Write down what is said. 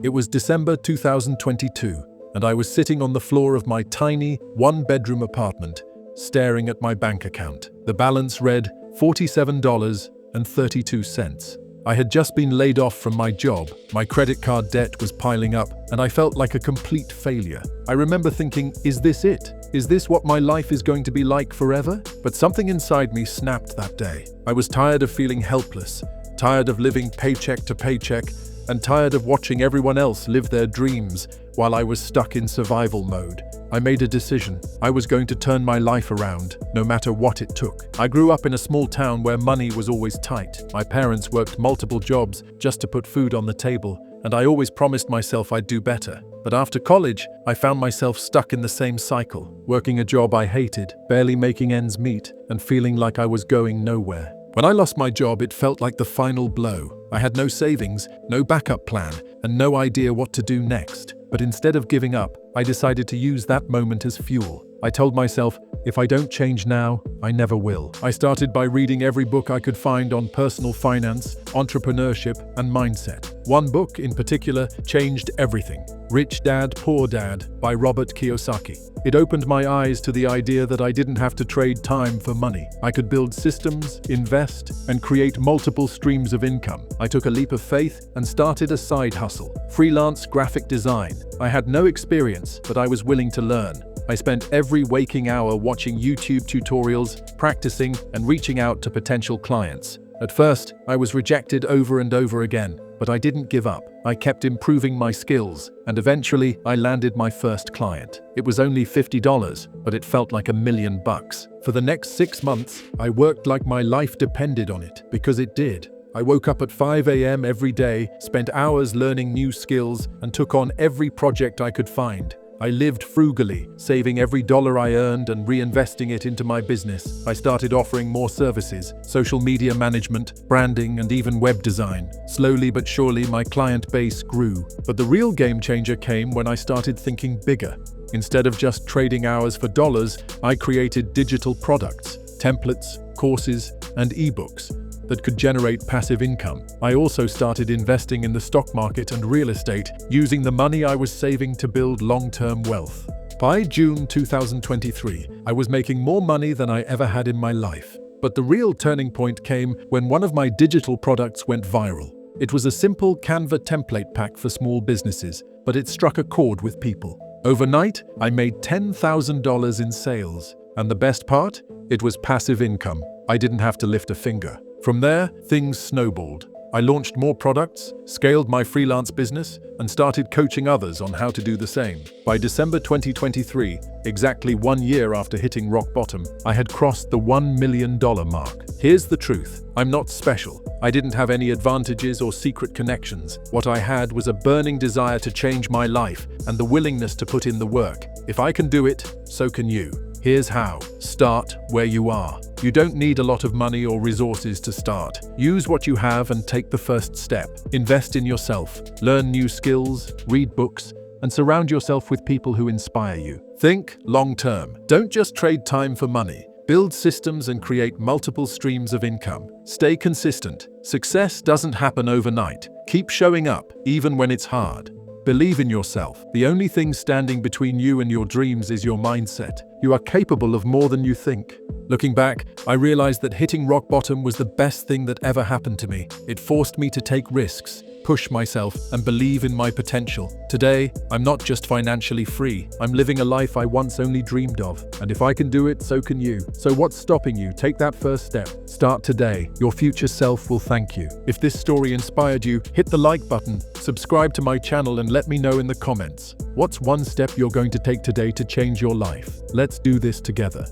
It was December 2022, and I was sitting on the floor of my tiny, one-bedroom apartment, staring at my bank account. The balance read $47.32. I had just been laid off from my job, my credit card debt was piling up, and I felt like a complete failure. I remember thinking, is this it? Is this what my life is going to be like forever? But something inside me snapped that day. I was tired of feeling helpless, tired of living paycheck to paycheck, and tired of watching everyone else live their dreams while I was stuck in survival mode. I made a decision. I was going to turn my life around, no matter what it took. I grew up in a small town where money was always tight. My parents worked multiple jobs just to put food on the table, and I always promised myself I'd do better. But after college, I found myself stuck in the same cycle, working a job I hated, barely making ends meet, and feeling like I was going nowhere. When I lost my job, it felt like the final blow. I had no savings, no backup plan, and no idea what to do next. But instead of giving up, I decided to use that moment as fuel. I told myself, if I don't change now, I never will. I started by reading every book I could find on personal finance, entrepreneurship, and mindset. One book in particular changed everything. Rich Dad, Poor Dad by Robert Kiyosaki. It opened my eyes to the idea that I didn't have to trade time for money. I could build systems, invest, and create multiple streams of income. I took a leap of faith and started a side hustle, freelance graphic design. I had no experience, but I was willing to learn. I spent every waking hour watching YouTube tutorials, practicing, and reaching out to potential clients. At first, I was rejected over and over again, but I didn't give up. I kept improving my skills, and eventually I landed my first client. It was only $50, but it felt like $1 million. For the next 6 months, I worked like my life depended on it, because it did. I woke up at 5 a.m. every day, spent hours learning new skills, and took on every project I could find. I lived frugally, saving every dollar I earned and reinvesting it into my business. I started offering more services, social media management, branding, and even web design. Slowly but surely, my client base grew. But the real game changer came when I started thinking bigger. Instead of just trading hours for dollars, I created digital products, templates, courses, and ebooks that could generate passive income. I also started investing in the stock market and real estate, using the money I was saving to build long-term wealth. By June 2023, I was making more money than I ever had in my life. But the real turning point came when one of my digital products went viral. It was a simple Canva template pack for small businesses, but it struck a chord with people. Overnight, I made $10,000 in sales. And the best part? It was passive income. I didn't have to lift a finger. From there, things snowballed. I launched more products, scaled my freelance business, and started coaching others on how to do the same. By December 2023, exactly 1 year after hitting rock bottom, I had crossed the $1 million mark. Here's the truth. I'm not special. I didn't have any advantages or secret connections. What I had was a burning desire to change my life and the willingness to put in the work. If I can do it, so can you. Here's how. Start where you are. You don't need a lot of money or resources to start. Use what you have and take the first step. Invest in yourself. Learn new skills, read books, and surround yourself with people who inspire you. Think long-term. Don't just trade time for money. Build systems and create multiple streams of income. Stay consistent. Success doesn't happen overnight. Keep showing up, even when it's hard. Believe in yourself. The only thing standing between you and your dreams is your mindset. You are capable of more than you think. Looking back, I realized that hitting rock bottom was the best thing that ever happened to me. It forced me to take risks, push myself, and believe in my potential. Today, I'm not just financially free. I'm living a life I once only dreamed of. And if I can do it, so can you. So what's stopping you? Take that first step. Start today. Your future self will thank you. If this story inspired you, hit the like button, subscribe to my channel, and let me know in the comments. What's one step you're going to take today to change your life? Let's do this together.